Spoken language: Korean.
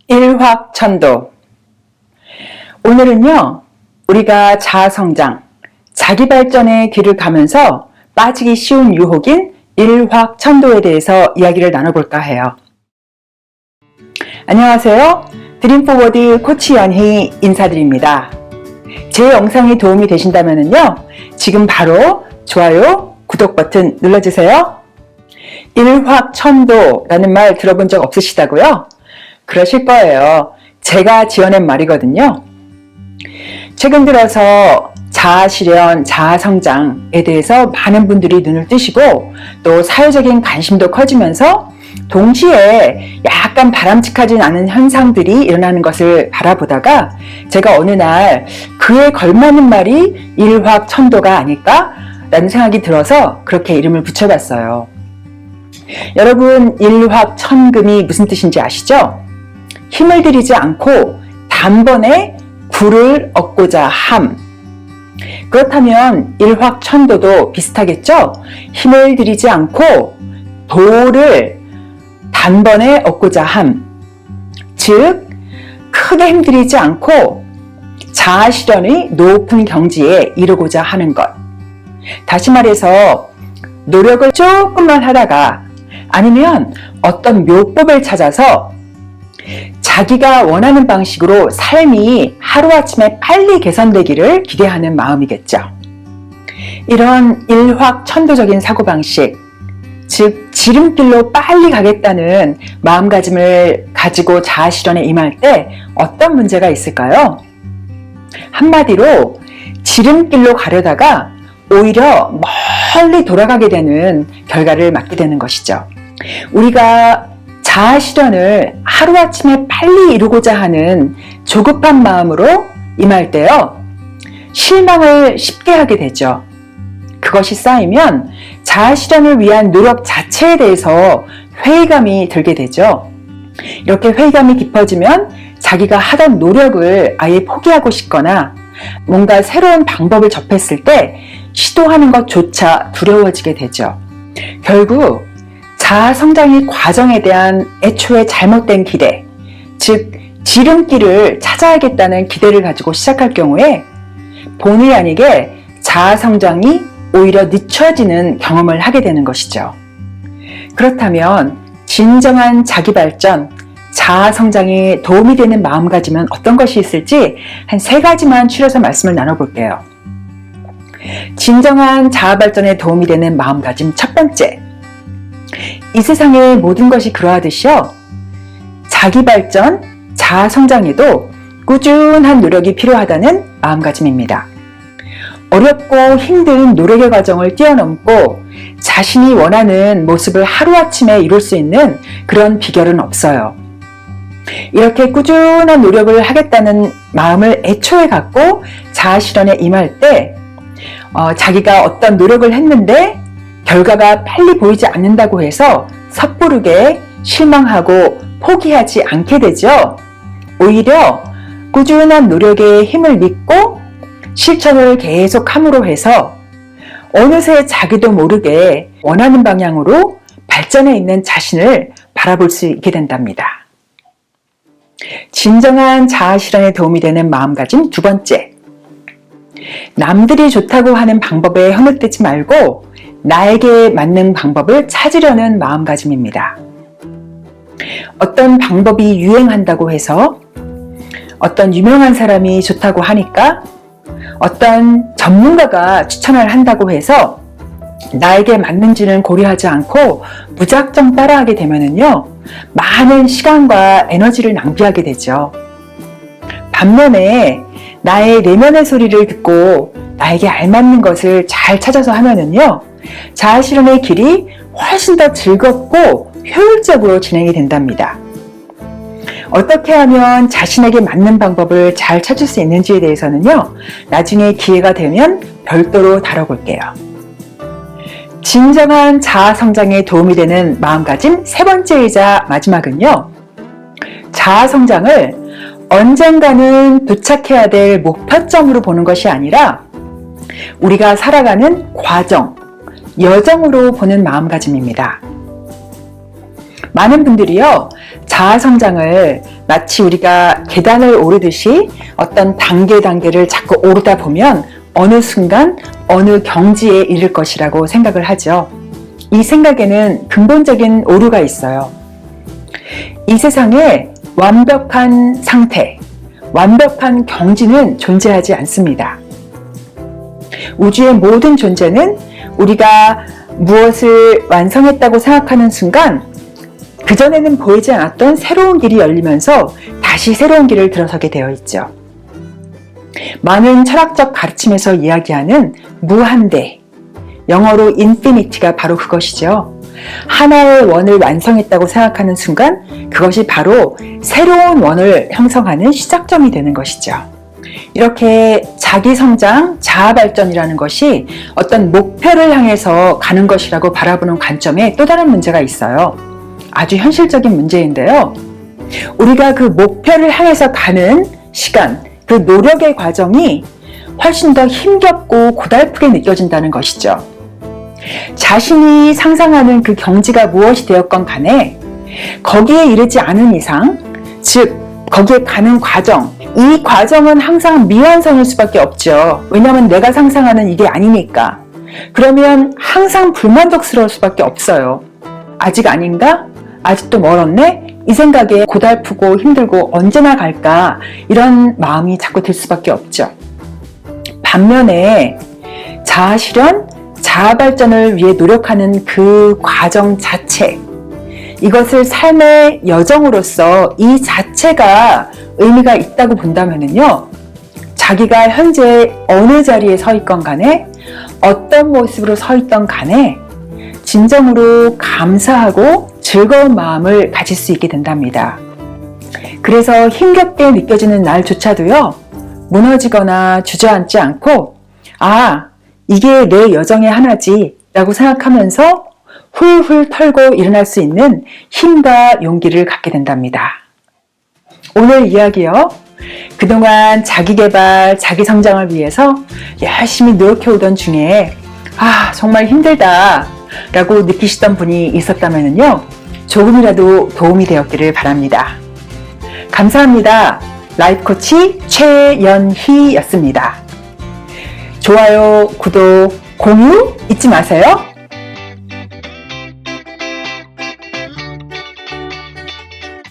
일확천도. 오늘은요, 우리가 자아성장, 자기발전의 길을 가면서 빠지기 쉬운 유혹인 일확천도에 대해서 이야기를 나눠볼까 해요. 안녕하세요. 드림포워드 코치 연희 인사드립니다. 제 영상이 도움이 되신다면요, 지금 바로 좋아요, 구독 버튼 눌러주세요. 일확천도라는 말 들어본 적 없으시다고요? 그러실 거예요. 제가 지어낸 말이거든요. 최근 들어서 자아실현, 자아성장에 대해서 많은 분들이 눈을 뜨시고 또 사회적인 관심도 커지면서 동시에 약간 바람직하진 않은 현상들이 일어나는 것을 바라보다가 제가 어느 날 그에 걸맞는 말이 일확천도가 아닐까라는 생각이 들어서 그렇게 이름을 붙여봤어요. 여러분, 일확천금이 무슨 뜻인지 아시죠? 힘을 들이지 않고 단번에 굴을 얻고자 함. 그렇다면 일확천도도 비슷하겠죠? 힘을 들이지 않고 돌을 단번에 얻고자 함. 즉, 크게 힘들이지 않고 자아실현의 높은 경지에 이르고자 하는 것. 다시 말해서 노력을 조금만 하다가 아니면 어떤 묘법을 찾아서 자기가 원하는 방식으로 삶이 하루아침에 빨리 개선되기를 기대하는 마음이겠죠. 이런 일확천도적인 사고방식, 즉 지름길로 빨리 가겠다는 마음가짐을 가지고 자아실현에 임할 때 어떤 문제가 있을까요? 한마디로 지름길로 가려다가 오히려 멀리 돌아가게 되는 결과를 맞게 되는 것이죠. 우리가 자아실현을 하루아침에 빨리 이루고자 하는 조급한 마음으로 임할 때요, 실망을 쉽게 하게 되죠. 그것이 쌓이면 자아실현을 위한 노력 자체에 대해서 회의감이 들게 되죠. 이렇게 회의감이 깊어지면 자기가 하던 노력을 아예 포기하고 싶거나 뭔가 새로운 방법을 접했을 때 시도하는 것조차 두려워지게 되죠. 결국 자아성장의 과정에 대한 애초에 잘못된 기대, 즉 지름길을 찾아야겠다는 기대를 가지고 시작할 경우에 본의 아니게 자아성장이 오히려 늦춰지는 경험을 하게 되는 것이죠. 그렇다면 진정한 자기발전, 자아성장에 도움이 되는 마음가짐은 어떤 것이 있을지 한 3가지만 추려서 말씀을 나눠볼게요. 진정한 자아발전에 도움이 되는 마음가짐 첫 번째, 이 세상의 모든 것이 그러하듯이요, 자기발전, 자아성장에도 꾸준한 노력이 필요하다는 마음가짐입니다. 어렵고 힘든 노력의 과정을 뛰어넘고 자신이 원하는 모습을 하루아침에 이룰 수 있는 그런 비결은 없어요. 이렇게 꾸준한 노력을 하겠다는 마음을 애초에 갖고 자아실현에 임할 때 자기가 어떤 노력을 했는데 결과가 빨리 보이지 않는다고 해서 섣부르게 실망하고 포기하지 않게 되죠. 오히려 꾸준한 노력에 힘을 믿고 실천을 계속함으로 해서 어느새 자기도 모르게 원하는 방향으로 발전해 있는 자신을 바라볼 수 있게 된답니다. 진정한 자아실현에 도움이 되는 마음가짐 두 번째, 남들이 좋다고 하는 방법에 현혹되지 말고 나에게 맞는 방법을 찾으려는 마음가짐입니다. 어떤 방법이 유행한다고 해서 어떤 유명한 사람이 좋다고 하니까 어떤 전문가가 추천을 한다고 해서 나에게 맞는지는 고려하지 않고 무작정 따라하게 되면은요, 많은 시간과 에너지를 낭비하게 되죠. 반면에 나의 내면의 소리를 듣고 나에게 알맞는 것을 잘 찾아서 하면은요, 자아실현의 길이 훨씬 더 즐겁고 효율적으로 진행이 된답니다. 어떻게 하면 자신에게 맞는 방법을 잘 찾을 수 있는지에 대해서는요, 나중에 기회가 되면 별도로 다뤄볼게요. 진정한 자아성장에 도움이 되는 마음가짐 세 번째이자 마지막은요, 자아성장을 언젠가는 도착해야 될 목표점으로 보는 것이 아니라 우리가 살아가는 과정, 여정으로 보는 마음가짐입니다. 많은 분들이요, 자아성장을 마치 우리가 계단을 오르듯이 어떤 단계를 자꾸 오르다 보면 어느 순간 어느 경지에 이를 것이라고 생각을 하죠. 이 생각에는 근본적인 오류가 있어요. 이 세상에 완벽한 상태, 완벽한 경지는 존재하지 않습니다. 우주의 모든 존재는 우리가 무엇을 완성했다고 생각하는 순간 그전에는 보이지 않았던 새로운 길이 열리면서 다시 새로운 길을 들어서게 되어 있죠. 많은 철학적 가르침에서 이야기하는 무한대, 영어로 infinity가 바로 그것이죠. 하나의 원을 완성했다고 생각하는 순간 그것이 바로 새로운 원을 형성하는 시작점이 되는 것이죠. 이렇게 자기 성장, 자아 발전이라는 것이 어떤 목표를 향해서 가는 것이라고 바라보는 관점에 또 다른 문제가 있어요. 아주 현실적인 문제인데요. 우리가 그 목표를 향해서 가는 시간, 그 노력의 과정이 훨씬 더 힘겹고 고달프게 느껴진다는 것이죠. 자신이 상상하는 그 경지가 무엇이 되었건 간에 거기에 이르지 않은 이상, 즉 거기에 가는 과정, 이 과정은 항상 미완성일 수밖에 없죠. 왜냐하면 내가 상상하는 일이 아니니까. 그러면 항상 불만족스러울 수밖에 없어요. 아직 아닌가? 아직도 멀었네? 이 생각에 고달프고 힘들고 언제나 갈까? 이런 마음이 자꾸 들 수밖에 없죠. 반면에 자아 실현, 자아 발전을 위해 노력하는 그 과정 자체, 이것을 삶의 여정으로서 이 자체가 의미가 있다고 본다면요, 자기가 현재 어느 자리에 서 있건 간에 어떤 모습으로 서 있던 간에 진정으로 감사하고 즐거운 마음을 가질 수 있게 된답니다. 그래서 힘겹게 느껴지는 날조차도요, 무너지거나 주저앉지 않고 이게 내 여정의 하나지 라고 생각하면서 훌훌 털고 일어날 수 있는 힘과 용기를 갖게 된답니다. 오늘 이야기요, 그동안 자기개발, 자기성장을 위해서 열심히 노력해오던 중에 정말 힘들다 라고 느끼시던 분이 있었다면요, 조금이라도 도움이 되었기를 바랍니다. 감사합니다. 라이프코치 최연희였습니다. 좋아요, 구독, 공유 잊지 마세요.